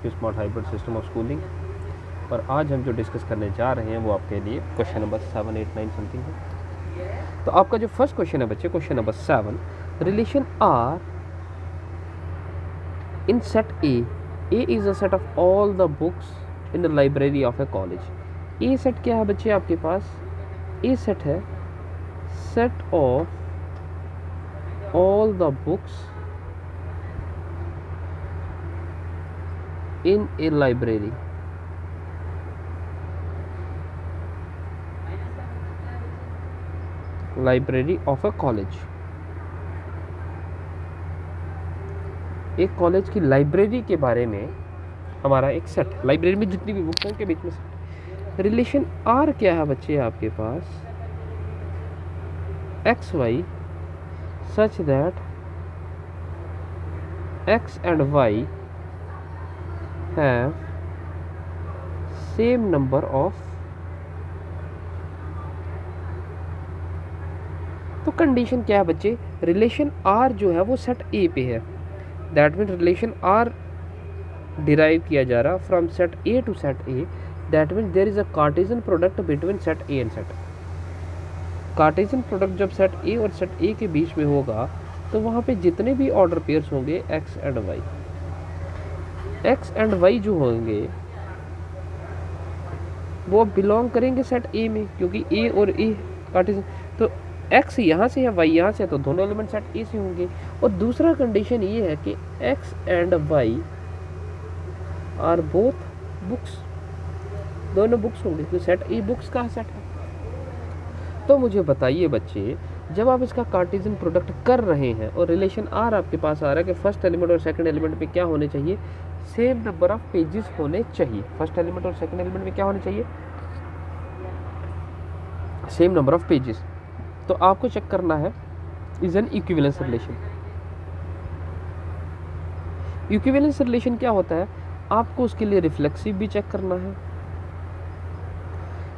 To smart hybrid system of schooling. और आज हम जो डिस्कस करने जा रहे हैं वो आपके लिए क्वेश्चन नंबर 7, 8, 9 समथिंग है। तो आपका जो फर्स्ट क्वेश्चन है बच्चे, question number 7, relation R in set A is a set of all the books in the library of a college. A set क्या है बच्चे आपके पास? ए सेट है set of all the books in a library of a college। एक college की library के बारे में हमारा एक सेट, लाइब्रेरी में जितनी भी बुक्स हैं उनके बीच में सेट। रिलेशन आर क्या है बच्चे आपके पास? X y such that x and y have same number of। तो कंडीशन क्या है बच्चे? रिलेशन r जो है वो सेट A पे है। That mean relation r derive किया जा रहा from set A to set A। That mean there is a Cartesian product between set A and set. Cartesian product जब सेट A और सेट A के बीच में होगा तो वहाँ पे जितने भी ऑर्डर पेयर्स होंगे x एंड y जो होंगे वो बिलोंग करेंगे सेट A में, क्योंकि A और A कार्टेशियन। तो x यहाँ से है, y यहाँ से है, तो दोनों एलिमेंट सेट A से होंगे। और दूसरा कंडीशन ये है कि x and y are both books, दोनों बुक्स होंगे, तो सेट A बुक्स का सेट है। तो मुझे बताइए बच्चे, जब आप इसका कार्टेशियन प्रोडक्ट कर रहे हैं और रिलेशन आर आपके पास आ रहा है कि फर्स्ट एलिमेंट और सेकंड एलिमेंट में क्या होने चाहिए? सेम नंबर ऑफ पेजेस होने चाहिए। फर्स्ट एलिमेंट और सेकंड एलिमेंट में क्या होने चाहिए? Same number of pages. तो आपको चेक करना है is an equivalence relation. Equivalence relation क्या होता है? आपको उसके लिए रिफ्लेक्सिव भी चेक करना है,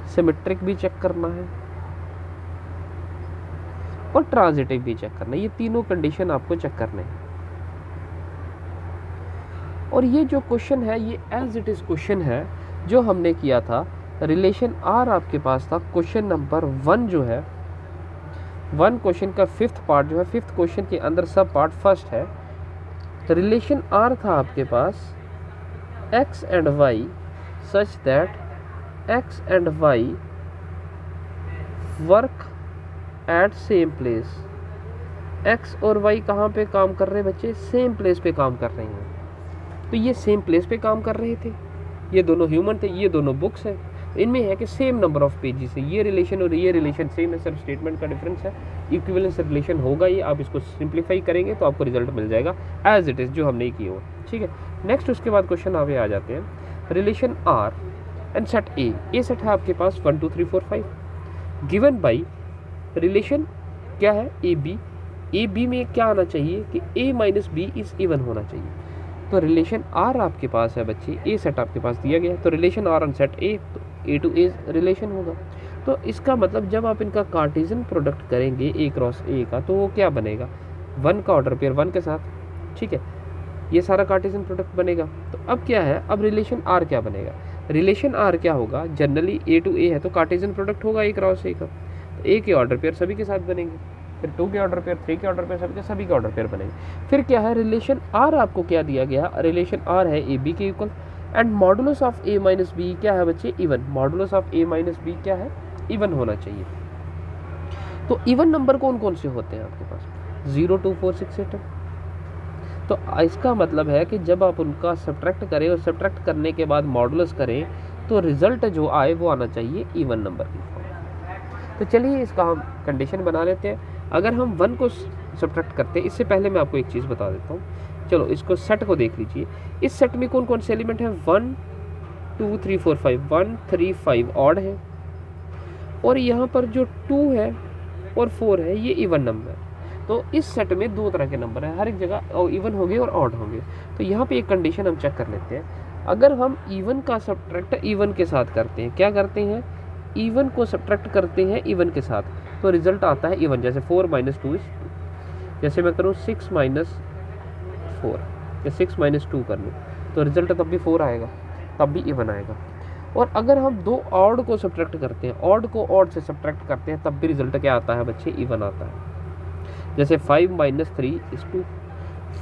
सिमेट्रिक भी चेक करना है और ट्रांजिटिव भी चेक करना है। ये तीनों कंडीशन आपको चेक करने हैं। और ये जो क्वेश्चन है ये एज इट इज क्वेश्चन है जो हमने किया था। रिलेशन आर आपके पास था क्वेश्चन नंबर 1 जो है, 1 क्वेश्चन का 5th पार्ट जो है, 5th क्वेश्चन के अंदर सब पार्ट फर्स्ट है। रिलेशन आर था आपके पास x and y such that x and y work at same place. x और y कहाँ पे काम कर रहे हैं बच्चे? सेम प्लेस पे काम कर रहे हैं। तो ये सेम प्लेस पे काम कर रहे थे, ये दोनों ह्यूमन थे, ये दोनों बुक्स हैं। इनमें है कि सेम नंबर ऑफ पेजेस है। ये रिलेशन और ये रिलेशन सेम है, सिर्फ स्टेटमेंट का डिफरेंस है। इक्विवेलेंस रिलेशन होगा ये। आप इसको सिंप्लीफाई करेंगे तो आपको रिजल्ट मिल जाएगा एज इट इज़ जो हमने की हो। ठीक है, नेक्स्ट उसके बाद क्वेश्चन आगे आ जाते हैं। Relation R and set A set है आपके पास 1 2 3 4 5 गिवन बाई रिलेशन क्या है? ए बी में क्या आना चाहिए कि a minus B is even होना चाहिए। तो रिलेशन आर आपके पास है बच्चे, ए सेट आपके पास दिया गया है, तो relation R on set A, तो ए टू ए रिलेशन होगा। तो इसका मतलब जब आप इनका कार्टेशियन प्रोडक्ट करेंगे ए क्रॉस ए का, तो वो क्या बनेगा? 1 का ऑर्डर पेयर 1 के साथ। ठीक है, ये सारा कार्टेशियन प्रोडक्ट बनेगा। तो अब क्या है? अब रिलेशन आर क्या बनेगा? रिलेशन आर क्या होगा? जनरली ए टू ए है तो कार्टेशियन प्रोडक्ट होगा ए क्रॉस ए का। तो ए के ऑर्डर पेयर सभी के साथ बनेंगे, फिर 2 के ऑर्डर पेयर, 3 के ऑर्डर पेयर, सभी के ऑर्डर पेयर बनेंगे। फिर क्या है? रिलेशन आर आपको क्या दिया गया? रिलेशन आर है ए बी के equal and modulus of A minus B क्या है बच्चे? Even. Modulus of A minus B क्या है? इवन होना चाहिए। तो इवन नंबर कौन कौन से होते हैं आपके पास? 0 2 4 6 8। तो इसका मतलब है कि जब आप उनका सब्ट्रैक्ट करें और सब्ट्रैक्ट करने के बाद मॉडुलस करें तो रिजल्ट जो आए वो आना चाहिए इवन नंबर की फॉर्म। तो चलिए इसका हम कंडीशन बना लेते हैं। अगर हम 1 को सब्ट्रैक्ट करते हैं, इससे पहले मैं आपको एक चीज़ बता देता हूँ। चलो इसको सेट को देख लीजिए। इस सेट में कौन कौन से एलिमेंट हैं? 1 2 3 4 5 1 3 5 ऑड है, और यहाँ पर जो 2 है और 4 है ये इवन नंबर। तो इस सेट में 2 तरह के नंबर है, हर एक जगह इवन होंगे और ऑड होंगे। तो यहाँ पे एक कंडीशन हम चेक कर लेते हैं। अगर हम इवन का सब्ट्रैक्ट इवन के साथ करते हैं, क्या करते हैं? इवन को सब्ट्रैक्ट करते हैं इवन के साथ, तो रिजल्ट आता है इवन। जैसे 4 माइनस 2 इज 2। जैसे मैं करूँ 6 माइनस 4 या 6 माइनस 2 कर लूँ तो रिजल्ट तब भी 4 आएगा, तब भी इवन आएगा। और अगर हम दो ऑड को सब्ट्रैक्ट करते हैं, ऑड को ऑड से सब्ट्रैक्ट करते हैं, तब भी रिजल्ट क्या आता है बच्चे, इवन आता है। जैसे 5 - 3 = 2,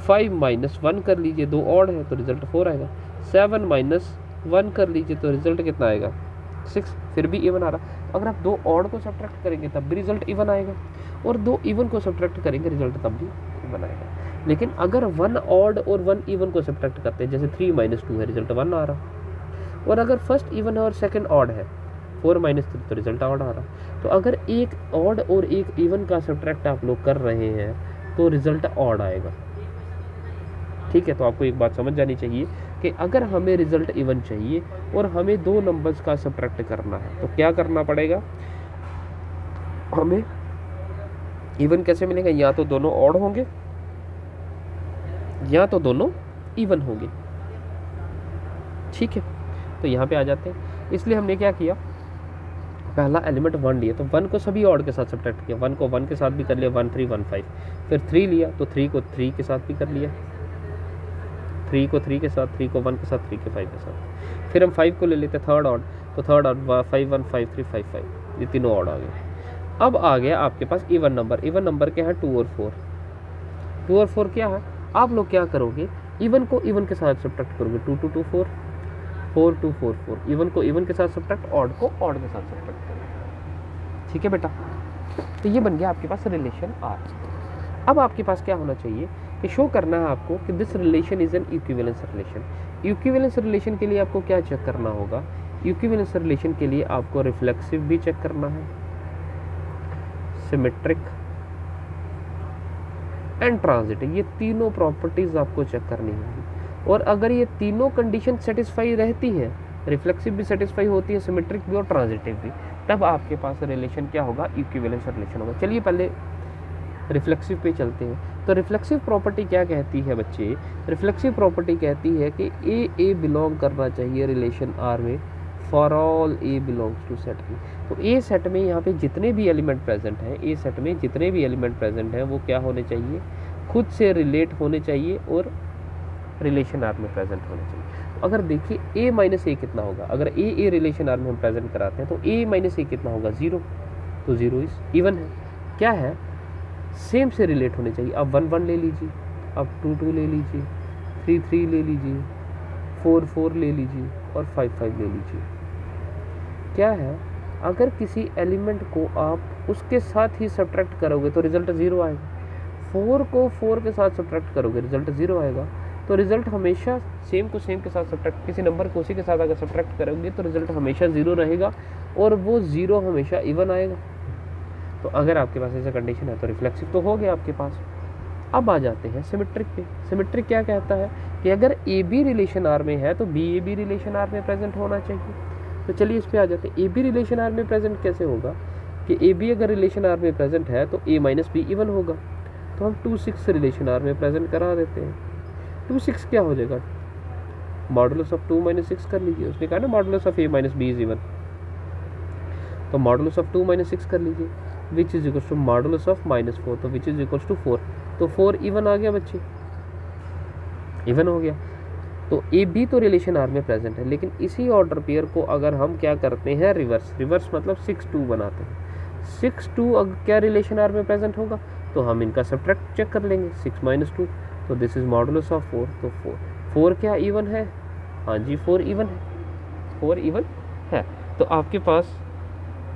5 - 1 कर लीजिए, दो ऑड है तो रिजल्ट 4 आएगा। 7 - 1 कर लीजिए तो रिजल्ट कितना आएगा, 6, फिर भी इवन आ रहा। अगर आप दो ऑड को सब्ट्रैक्ट करेंगे तब भी रिजल्ट इवन आएगा, और दो इवन को सब्ट्रैक्ट करेंगे रिजल्ट तब भी इवन आएगा। लेकिन अगर 1 ऑड और 1 इवन को सब्ट्रैक्ट करते हैं, जैसे 3 - 2 है, रिजल्ट 1 आ रहा। और अगर फर्स्ट इवन है और सेकंड ऑड है, 4 - 3 तो रिजल्ट ऑड आ रहा। तो अगर एक ऑड और एक इवन का सब्ट्रैक्ट आप लोग कर रहे हैं तो रिजल्ट ऑड आएगा। ठीक है, तो आपको एक बात समझ जानी चाहिए कि अगर हमें रिजल्ट इवन चाहिए और हमें दो नंबर्स का सब्ट्रैक्ट करना है तो क्या करना पड़ेगा, हमें इवन कैसे मिलेगा, या तो दोनों ऑड होंगे या तो दोनों इवन होंगे। ठीक है, तो यहाँ पे आ जाते हैं। इसलिए हमने क्या किया, पहला एलिमेंट 1 लिया तो 1 को सभी ऑड के साथ सब्ट्रैक्ट किया, 1 को 1 के साथ भी कर लिया, 1 3 1 5। फिर 3 लिया तो 3 को 3 के साथ भी कर लिया, 3 को 3 के साथ, 3 को 1 के साथ, 3 के 5 के साथ। फिर हम 5 को ले लेते थर्ड ऑड, तो थर्ड ऑड 5 1 5 3 5 5, ये तीनों ऑड आ गए। अब आ गया आपके पास इवन नंबर। इवन नंबर क्या है, 2 और 4। 2 और 4 क्या है, आप लोग क्या करोगे, इवन को इवन के साथ सब्ट्रैक्ट करोगे, 2 2 2 4, 4 2 4 4। इवन को इवन के साथ सब्ट्रैक्ट, ऑड को ऑड के साथ सब्ट्रैक्ट करोगे। ठीक है बेटा, तो ये बन गया आपके पास रिलेशन R। अब आपके पास क्या होना चाहिए कि शो करना है आपको कि this relation is an equivalence relation. Equivalence relation के लिए आपको क्या चेक करना होगा, इक्विवेलेंस रिलेशन के लिए आपको रिफ्लेक्सिव भी चेक करना है, सिमेट्रिक एंड ट्रांजिटिव, ये तीनों प्रॉपर्टीज आपको चेक करनी होगी। और अगर ये तीनों कंडीशन सेटिस्फाई रहती है, रिफ्लेक्सिव भी सेटिस्फाई होती है, सिमेट्रिक भी और ट्रांजिटिव भी, तब आपके पास रिलेशन क्या होगा, इक्विवेलेंस रिलेशन होगा। चलिए पहले रिफ्लेक्सिव पे चलते हैं। तो रिफ्लेक्सिव प्रॉपर्टी क्या कहती है बच्चे, रिफ्लेक्सिव प्रॉपर्टी कहती है कि ए बिलोंग करना चाहिए रिलेशन आर में for all A belongs to set में। तो ए सेट में यहाँ पे जितने भी एलिमेंट प्रेजेंट हैं, ए सेट में जितने भी एलिमेंट प्रेजेंट हैं वो क्या होने चाहिए, खुद से रिलेट होने चाहिए और रिलेशन आर में प्रेजेंट होने चाहिए। अगर देखिए ए माइनस ए कितना होगा, अगर ए रिलेशन आर में हम प्रेजेंट कराते हैं तो ए माइनस ए कितना होगा, 0। तो 0 इज इवन है, क्या है, सेम से रिलेट होने चाहिए। अब 1 1 ले लीजिए, अब 2 2 ले लीजिए, 3 3 ले लीजिए, 4 4 ले लीजिए और 5 5 ले लीजिए। क्या है, अगर किसी एलिमेंट को आप उसके साथ ही सब्ट्रैक्ट करोगे तो रिजल्ट 0 आएगा। 4 को 4 के साथ सब्ट्रैक्ट करोगे रिजल्ट 0 आएगा। तो रिजल्ट हमेशा सेम को सेम के साथ सब्ट्रैक्ट, किसी नंबर को उसी के साथ अगर सब्ट्रैक्ट करोगे तो रिजल्ट हमेशा 0 रहेगा और वो 0 हमेशा इवन आएगा। तो अगर आपके पास ऐसा कंडीशन है तो रिफ्लेक्सिव तो हो गया आपके पास। अब आ जाते हैं सिमेट्रिक पे। सिमेट्रिक क्या कहता है कि अगर ए बी रिलेशन आर में है तो B A B relation R में प्रेजेंट होना चाहिए। तो चलिए इस पे आ जाते हैं। ए बी रिलेशन आर में प्रेजेंट कैसे होगा कि ए बी अगर रिलेशन आर में प्रेजेंट है तो ए माइनस बी इवन होगा। तो हम 2 6 रिलेशन आर में प्रेजेंट करा देते हैं। 2 6 क्या हो जाएगा, मॉडुलस ऑफ 2 - 6 कर लीजिए। उसने कहा ना modulus of A minus B is even, तो मॉडुलस ऑफ 2 - 6 कर लीजिए, which is equal to modulus of -4, तो विच इज इक्वल टू 4। तो 4 इवन आ गया बच्चे, इवन हो गया। तो ए बी तो रिलेशन आर में प्रेजेंट है, लेकिन इसी ऑर्डर पेयर को अगर हम क्या करते हैं, रिवर्स मतलब 6 2 बनाते हैं। 6 2 अगर क्या रिलेशन आर में प्रेजेंट होगा तो हम इनका सब्ट्रैक्ट चेक कर लेंगे, 6 - 2, तो दिस इज मॉडुलस ऑफ 4। तो 4 क्या इवन है, हाँ जी 4 इवन है, 4 इवन है। तो आपके पास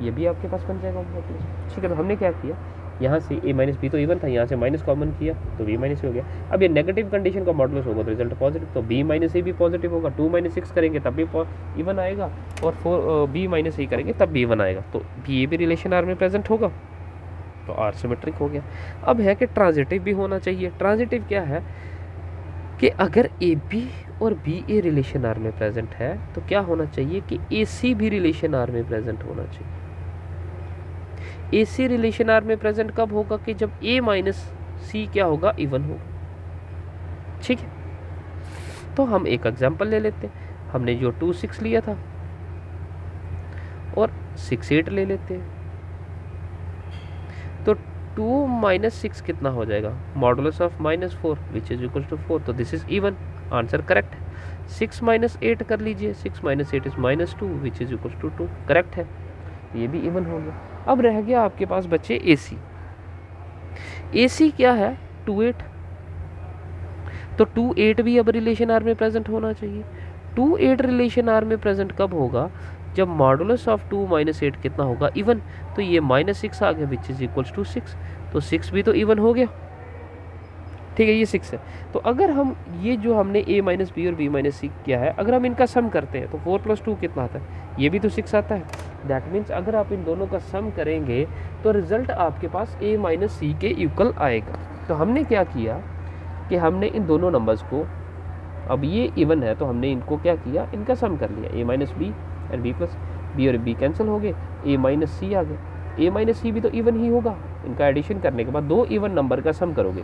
ये भी आपके पास बन जाएगा। ठीक है, तो हमने क्या किया, यहाँ से a माइनस बी तो इवन था, यहाँ से माइनस कॉमन किया तो b माइनस हो गया। अब ये नेगेटिव कंडीशन का मॉडुलस होगा तो रिजल्ट पॉजिटिव, तो b माइनस ए भी पॉजिटिव होगा। 2 - 6 करेंगे तब भी इवन आएगा और 4 b माइनस ए करेंगे तब भी इवन आएगा। तो b ए भी रिलेशन आर में प्रेजेंट होगा, तो आर सिमेट्रिक हो गया। अब है कि ट्रांजिटिव भी होना चाहिए। ट्रांजिटिव क्या है कि अगर ए बी और बी ए रिलेशन आर में प्रेजेंट है तो क्या होना चाहिए कि ए सी भी रिलेशन आर में प्रेजेंट होना चाहिए। ए सी रिलेशन आर में प्रेजेंट कब होगा कि जब ए माइनस सी क्या होगा, इवन होगा। ठीक है, तो हम एक एग्जांपल ले लेते हैं। हमने जो 2 6 लिया था और 6 8 ले लेते हैं, तो 2 - 6 कितना हो जाएगा, modulus of -4 which is equal to 4। तो this is even, answer correct है। 6 माइनस 8 कर लीजिए, 6 minus 8 is -2 which is equal to 2, correct है, ये भी इवन हो गया। अब रह गया आपके पास बच्चे AC। AC क्या है 2 8, तो 2 8 भी अब रिलेशन आर में प्रेजेंट होना चाहिए। 2 8 रिलेशन आर में प्रेजेंट कब होगा, जब मॉडुलस ऑफ 2 माइनस 8 कितना होगा, इवन, तो ये -6 आ गया विच इज इक्वल्स टू 6, तो 6 भी तो इवन हो गया, ठीक है, ये 6 है। तो अगर हम ये जो हमने a माइनस बी और b माइनस सी किया है, अगर हम इनका सम करते हैं तो 4 प्लस 2 कितना आता है, ये भी तो 6 आता है। दैट मीन्स अगर आप इन दोनों का सम करेंगे तो रिजल्ट आपके पास a माइनस सी के इक्वल आएगा। तो हमने क्या किया कि हमने इन दोनों नंबर्स को, अब ये इवन है तो हमने इनको क्या किया, इनका सम कर लिया, a minus B and b plus B और b कैंसिल हो गए, a माइनस सी आ गए। a माइनस सी भी तो इवन ही होगा, इनका एडिशन करने के बाद दो इवन नंबर का सम करोगे,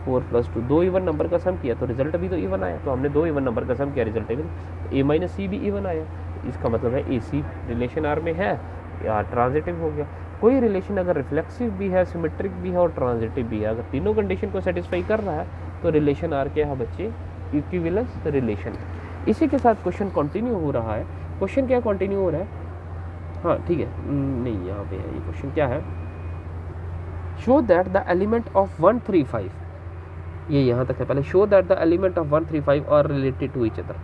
4 प्लस 2, दो इवन नंबर का सम किया तो रिजल्ट भी तो इवन आया, तो हमने दो इवन नंबर का सम किया, रिजल्ट इवन, तो a माइनस सी भी इवन आया। इसका मतलब है AC रिलेशन आर में है या ट्रांजिटिव हो गया। कोई रिलेशन अगर रिफ्लेक्सिव भी है, सिमेट्रिक भी है और ट्रांजिटिव भी है, अगर तीनों कंडीशन को सेटिस्फाई कर रहा है तो रिलेशन आर क्या है बच्चे, इक्विवेलेंस रिलेशन है। इसी के साथ क्वेश्चन कंटिन्यू हो रहा है। क्वेश्चन क्या कंटिन्यू हो रहा है, हाँ ठीक है, नहीं यहाँ पे है ये क्वेश्चन, क्या है, show that the element of 135, ये यहाँ तक है पहले, show that the element of 135 are related to each other,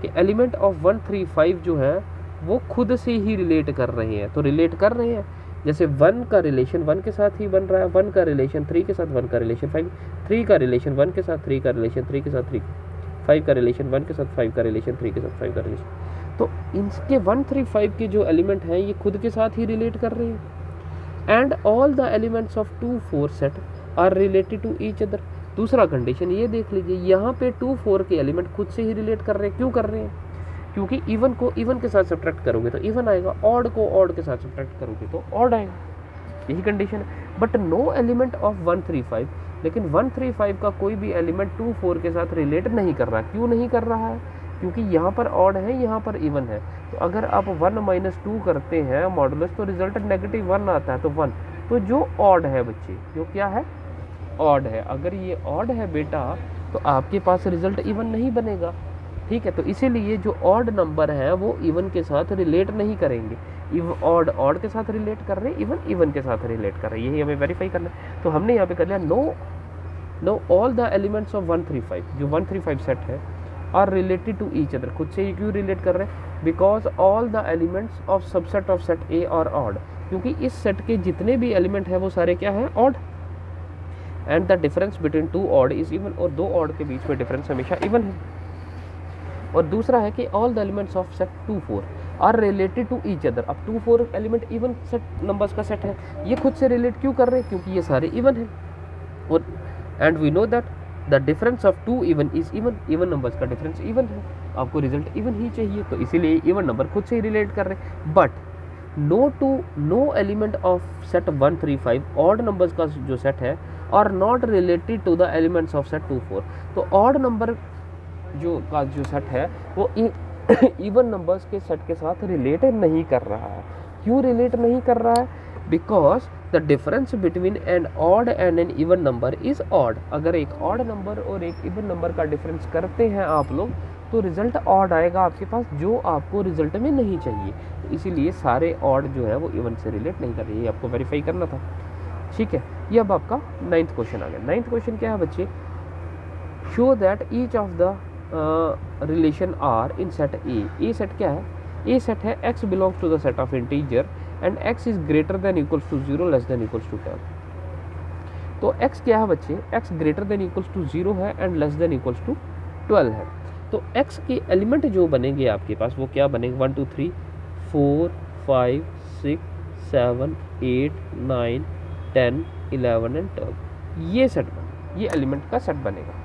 कि एलिमेंट ऑफ 135 जो है वो खुद से ही रिलेट कर रहे हैं। तो रिलेट कर रहे हैं, जैसे 1 का रिलेशन 1 के साथ ही बन रहा है, 1 का रिलेशन 3 के साथ, 1 का रिलेशन 5, 3 का रिलेशन 1 के साथ, 3 का रिलेशन 3 के साथ, 3 5 का रिलेशन 1 के साथ, 5 का रिलेशन 3 के साथ, 5 का रिलेशन। तो इनके 135 के जो एलिमेंट हैं ये खुद के साथ ही रिलेट कर रहे हैं। And all the elements of 2 4 set are related to each other. दूसरा कंडीशन ये देख लीजिए, यहाँ पे 2 4 के एलिमेंट खुद से ही रिलेट कर रहे हैं। क्यों कर रहे हैं, क्योंकि इवन को इवन के साथ सब्ट्रैक्ट करोगे तो इवन आएगा, ऑड को ऑड के साथ सब्ट्रैक्ट करोगे तो ऑड आएगा, यही कंडीशन है। बट नो एलिमेंट ऑफ 135, लेकिन 135 का कोई भी एलिमेंट 2 4 के साथ रिलेट नहीं कर रहा। क्यों नहीं कर रहा है, क्योंकि यहाँ पर ऑड है, यहाँ पर इवन है। तो अगर आप 1 माइनस 2 करते हैं मॉडुलस तो रिजल्ट -1 आता है, तो 1, तो जो ऑड है बच्चे, जो क्या है, ऑड है। अगर ये ऑड है बेटा तो आपके पास रिजल्ट इवन नहीं बनेगा, ठीक है। तो इसीलिए जो ऑड नंबर है वो इवन के साथ रिलेट नहीं करेंगे, ऑड ऑड के साथ रिलेट कर रहे हैं, इवन इवन के साथ रिलेट कर रहे हैं, यही हमें वेरीफाई करना है। तो हमने यहाँ पे कर लिया no all the elements of 135, जो 135 सेट है, are related to each other. खुद से ही क्यों रिलेट कर रहे हैं, because all the elements of subset of set A are odd, क्योंकि इस सेट के जितने भी एलिमेंट है वो सारे क्या है, odd. And the difference between 2 odd is even, और 2 ऑड के बीच में डिफरेंस हमेशा इवन है। और दूसरा है कि all the elements of set 2 4 are related to each other. अब 2 4 एलिमेंट इवन सेट नंबर्स का सेट है, ये खुद से रिलेट क्यों कर रहे हैं, क्योंकि ये सारे इवन हैं। और and we know that the difference of 2 even is even, even numbers का डिफरेंस इवन है, आपको रिजल्ट इवन ही चाहिए, तो इसीलिए इवन नंबर खुद से ही रिलेट कर रहे हैं। But no element of set 135, odd numbers का जो सेट है, और not related to the elements of set 2 4। तो ऑड नंबर जो सेट है वो इवन नंबर्स के सेट के साथ रिलेट नहीं कर रहा है। क्यों रिलेट नहीं कर रहा है, because the difference between an odd and an even number is odd. अगर एक ऑड नंबर और एक इवन नंबर का डिफरेंस करते हैं आप लोग तो रिजल्ट ऑड आएगा आपके पास, जो आपको रिजल्ट में नहीं चाहिए। तो इसीलिए सारे ऑड जो है वो इवन से रिलेट नहीं कर रही है, आपको वेरीफाई करना था, ठीक है। ये अब आपका 9th क्वेश्चन आ गया। 9th क्वेश्चन क्या है बच्चे, show that each of the relation R in set A set क्या है, ए सेट है x belongs to the set of integer and x is greater than equals to 0 less than equals to 12। तो x क्या है बच्चे, x greater than equals to 0 है and less than equals to 12 है। तो x के element जो बनेंगे आपके पास वो क्या बनेंगे, 1 2 3 4 5 6 7 8 9 10 11 एंड 12, ये सेट बनेगा, ये एलिमेंट का सेट बनेगा।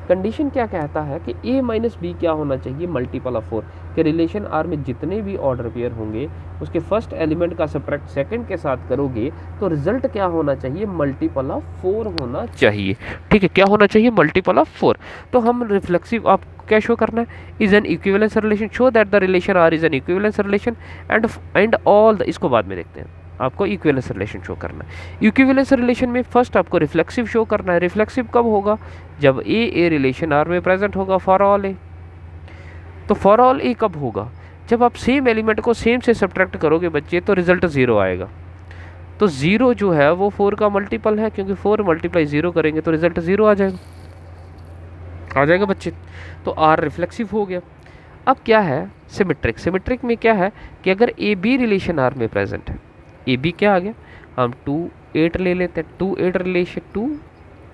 कंडीशन क्या कहता है कि a माइनस बी क्या होना चाहिए, मल्टीपल ऑफ 4, कि रिलेशन आर में जितने भी ऑर्डर पेयर होंगे उसके फर्स्ट एलिमेंट का सब्ट्रैक्ट सेकंड के साथ करोगे तो रिजल्ट क्या होना चाहिए, मल्टीपल ऑफ 4 होना चाहिए, ठीक है। क्या होना चाहिए, मल्टीपल ऑफ 4। तो हम रिफ्लेक्सिव, आप क्या शो करना है, is an equivalence relation, show that the relation R is an equivalence relation and all the, इसको बाद में देखते हैं, आपको इक्विवेलेंस रिलेशन शो करना है। इक्विवेलेंस रिलेशन में फर्स्ट आपको रिफ्लेक्सिव शो करना है। रिफ्लेक्सिव कब होगा, जब ए रिलेशन आर में प्रेजेंट होगा फॉर ऑल ए। तो फॉर ऑल ए कब होगा? जब आप सेम एलिमेंट को सेम से सब्ट्रैक्ट करोगे बच्चे तो रिजल्ट 0 आएगा। तो 0 जो है वो 4 का मल्टीपल है, क्योंकि 4 मल्टीप्लाई 0 करेंगे तो रिजल्ट 0 आ जाएगा बच्चे। तो आर रिफ्लेक्सिव हो गया। अब क्या है सिमेट्रिक? सिमेट्रिक में क्या है कि अगर ए बी रिलेशन आर में प्रेजेंट है, ए बी क्या आ गया, हम 2 8 ले लेते हैं, 2 8 रिलेशन 2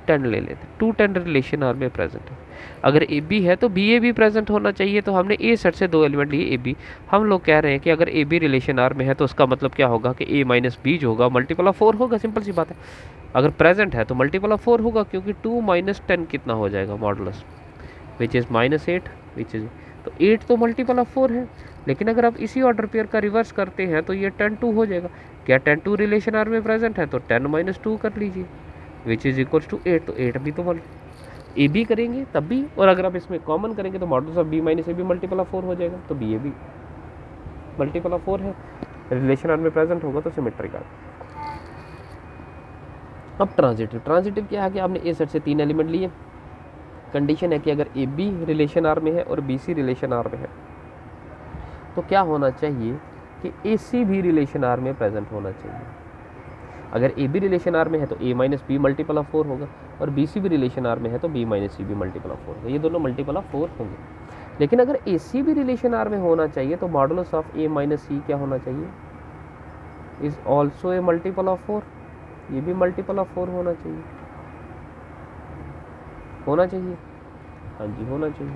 10 ले लेते हैं, 2 10 रिलेशन आर में प्रेजेंट है। अगर ए बी है तो बी ए भी प्रेजेंट होना चाहिए। तो हमने ए सेट से 2 एलिमेंट लिए ए बी। हम लोग कह रहे हैं कि अगर ए बी रिलेशन आर में है तो उसका मतलब क्या होगा कि ए माइनस बी जो होगा मल्टीपल ऑफ 4 होगा। सिंपल सी बात है, अगर प्रेजेंट है तो मल्टीपल ऑफ 4 होगा, क्योंकि 2 माइनस 10 कितना हो जाएगा modulus, which is -8, which is तो 8 तो मल्टीपल ऑफ 4 है। लेकिन अगर आप इसी ऑर्डर पेयर का रिवर्स करते हैं तो ये 10 2 हो जाएगा। क्या 10 2 रिलेशन आर में प्रेजेंट है? तो 10 माइनस 2 कर लीजिए, विच इज इक्वल्स टू 8। तो 8 भी तो ए बी करेंगे तब भी, और अगर आप इसमें कॉमन करेंगे तो modulus of B minus A B multiple of 4 हो जाएगा। तो B A B multiple of 4 है, रिलेशन आर में प्रेजेंट होगा तो सिमेट्रिक आ। अब ट्रांजिटिव। ट्रांजिटिव क्या है कि आपने ए सेट से 3 एलिमेंट लिए, कंडीशन है कि अगर ए बी रिलेशन आर में है और बी सी रिलेशन आर में है तो क्या होना चाहिए कि ए सी भी रिलेशन आर में प्रेजेंट होना चाहिए। अगर ए बी रिलेशन आर में है तो ए माइनस बी मल्टीपल ऑफ 4 होगा, और बी सी भी रिलेशन आर में है तो बी माइनस सी भी मल्टीपल ऑफ 4 होगा। ये दोनों मल्टीपल ऑफ 4 होंगे। लेकिन अगर ए सी भी रिलेशन आर में होना चाहिए तो मॉडुलस ऑफ ए माइनस सी क्या होना चाहिए? Is also a multiple of 4। ये भी मल्टीपल ऑफ 4 होना चाहिए, होना चाहिए, हाँ जी होना चाहिए।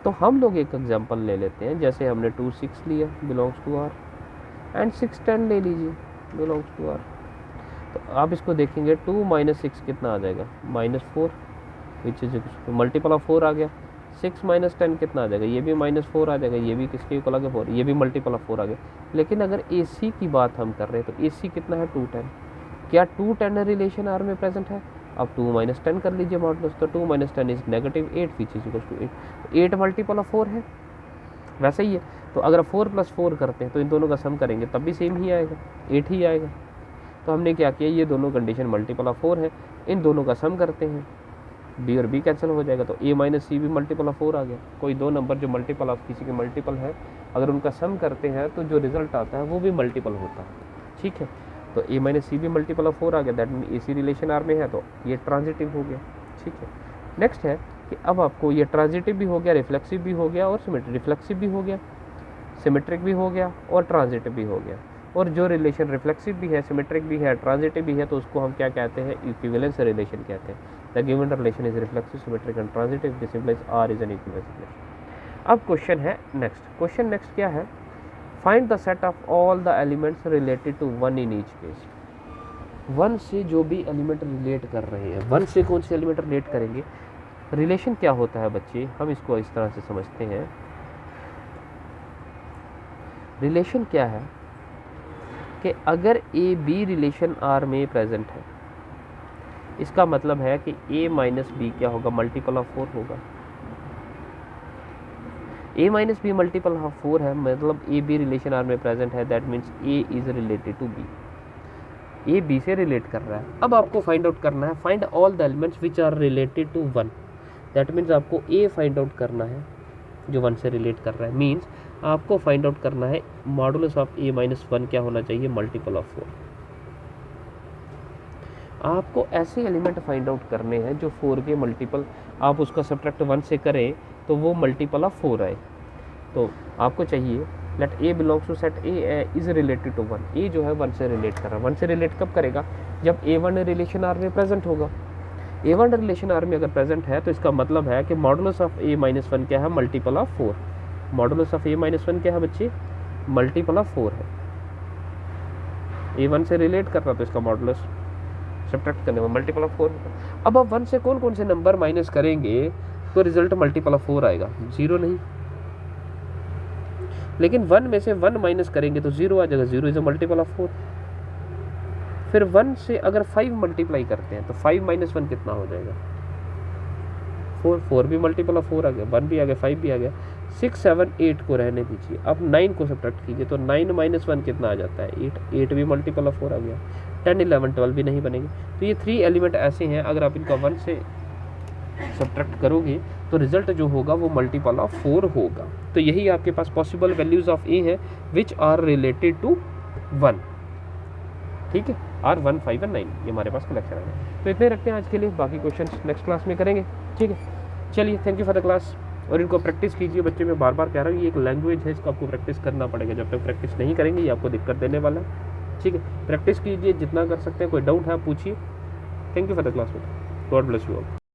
तो हम लोग एक एग्जांपल ले लेते हैं, जैसे हमने 2 6 लिया बिलोंग्स टू आर, एंड 6 10 ले लीजिए बिलोंग्स टू आर। तो आप इसको देखेंगे 2 माइनस 6 कितना आ जाएगा? -4, विच इज मल्टीपल ऑफ 4 आ गया। 6 माइनस 10 कितना आ जाएगा? ये भी -4 आ जाएगा, ये भी किसके इक्वल आ गया 4, ये भी मल्टीपल ऑफ 4 आ गया। लेकिन अगर ए सी की बात हम कर रहे हैं तो ए सी कितना है? 2 10। क्या 2 10 रिलेशन आर में प्रेजेंट है? अब 2 माइनस 10 कर लीजिए मॉडुलस, तो 2 माइनस 10 is -8, which is equal to 8। 8 multiple of 4 है, वैसा ही है। तो अगर 4 + 4 करते हैं तो इन दोनों का सम करेंगे तब भी सेम ही आएगा, 8 ही आएगा। तो हमने क्या किया, ये दोनों कंडीशन मल्टीपल ऑफ 4 है, इन दोनों का सम करते हैं, बी और बी कैंसिल हो जाएगा। तो ए माइनस सी भी मल्टीपल ऑफ 4 आ गया। कोई दो नंबर जो मल्टीपल ऑफ किसी के मल्टीपल है, अगर उनका सम करते हैं तो जो रिजल्ट आता है वो भी मल्टीपल होता है, ठीक है। तो ए माइनस सी भी मल्टीपल ऑफ 4 आ गया, that mean A C relation R में है तो ये ट्रांजिटिव हो गया, ठीक है। नेक्स्ट है कि अब आपको ये ट्रांजिटिव भी हो गया, रिफ्लेक्सिव भी हो गया और सिमेट्रिक। रिफ्लेक्सिव भी हो गया, सिमेट्रिक भी हो गया और ट्रांजिटिव भी हो गया। और जो रिलेशन रिफ्लेक्सिव भी है, सिमेट्रिक भी है, ट्रांजिटिव भी है, तो उसको हम क्या कहते हैं? इक्विवेलेंस रिलेशन कहते हैं। The given relation is reflexive, symmetric and transitive, this implies R is an equivalence relation. अब क्वेश्चन है नेक्स्ट। क्वेश्चन नेक्स्ट क्या है? Find the set of all the elements related to 1 in each case. 1 से जो भी element relate कर रहे हैं, 1 से कौन से एलिमेंट रिलेट करेंगे? रिलेशन क्या होता है बच्चे, हम इसको इस तरह से समझते हैं। रिलेशन क्या है कि अगर ए बी रिलेशन आर में प्रेजेंट है, इसका मतलब है कि ए माइनस बी क्या होगा? मल्टीपल ऑफ 4 होगा। A minus B multiple of 4 है, मतलब ए बी रिलेशन आर में प्रेजेंट है, that means A is related to B. A B से रिलेट कर रहा है। अब आपको फाइंड आउट करना है, find all the elements which are related to 1। That means आपको ए फाइंड आउट करना है जो 1 से रिलेट कर रहा है। मीन्स आपको फाइंड आउट करना है मॉडुलस ऑफ ए माइनस 1 क्या होना चाहिए? Multiple of 4। आपको ऐसे एलिमेंट फाइंड आउट करने हैं जो 4 के मल्टीपल, आप उसका सब्ट्रैक्ट 1 से करें तो वो मल्टीपल ऑफ 4 आए। तो आपको चाहिए let A belongs to set A is related to 1। A जो है 1 से रिलेट कर रहा है। 1 से रिलेट कब करेगा? जब A1 रिलेशन आर में प्रेजेंट होगा। A1 रिलेशन आर में अगर प्रेजेंट है तो इसका मतलब है कि मॉडुलस ऑफ ए माइनस 1 क्या है? Multiple of 4। Modulus of A minus 1 क्या है बच्चे? मल्टीपल ऑफ 4 है। A1 से रिलेट कर रहा तो इसका मॉडुलस सब्ट्रैक्ट करने में मल्टीपल ऑफ 4 होगा। अब आप 1 से कौन कौन से नंबर माइनस करेंगे तो रिजल्ट मल्टीपल ऑफ 4 आएगा? 0 नहीं, लेकिन 1 में से 1 माइनस करेंगे तो 0 आ जाएगा। 0 इज अ मल्टीपल ऑफ 4। फिर 1 से अगर 5 मल्टीप्लाई करते हैं तो 5 माइनस 1 कितना हो जाएगा? 4। 4 भी मल्टीपल ऑफ 4 आ गया, 1 भी आ गया, 5 भी आ गया। 6 7 8 को रहने दीजिए। अब 9 को सब्ट्रैक्ट कीजिए तो 9 माइनस 1 कितना आ जाता है? 8। 8 भी मल्टीपल ऑफ 4 आ गया। 10 11 12 भी नहीं बनेंगे। तो ये 3 एलिमेंट ऐसे हैं, अगर आप इनका 1 से सब्ट्रैक्ट करोगे तो रिजल्ट जो होगा वो मल्टीपल ऑफ 4 होगा। तो यही आपके पास पॉसिबल वैल्यूज ऑफ ए है विच आर रिलेटेड टू 1। ठीक है, R 1 5 और 9 ये हमारे पास कलेक्शन है। तो इतने रखते हैं आज के लिए, बाकी क्वेश्चन नेक्स्ट क्लास में करेंगे। ठीक है, चलिए thank you for the class. और इनको प्रैक्टिस कीजिए बच्चे, मैं बार बार कह रहा हूँ ये एक लैंग्वेज है, इसको आपको प्रैक्टिस करना पड़ेगा। जब तक प्रैक्टिस नहीं करेंगे ये आपको दिक्कत देने वाला है। ठीक है, प्रैक्टिस कीजिए जितना कर सकते हैं। कोई डाउट है आप पूछिए। Thank you for the class, God bless you all.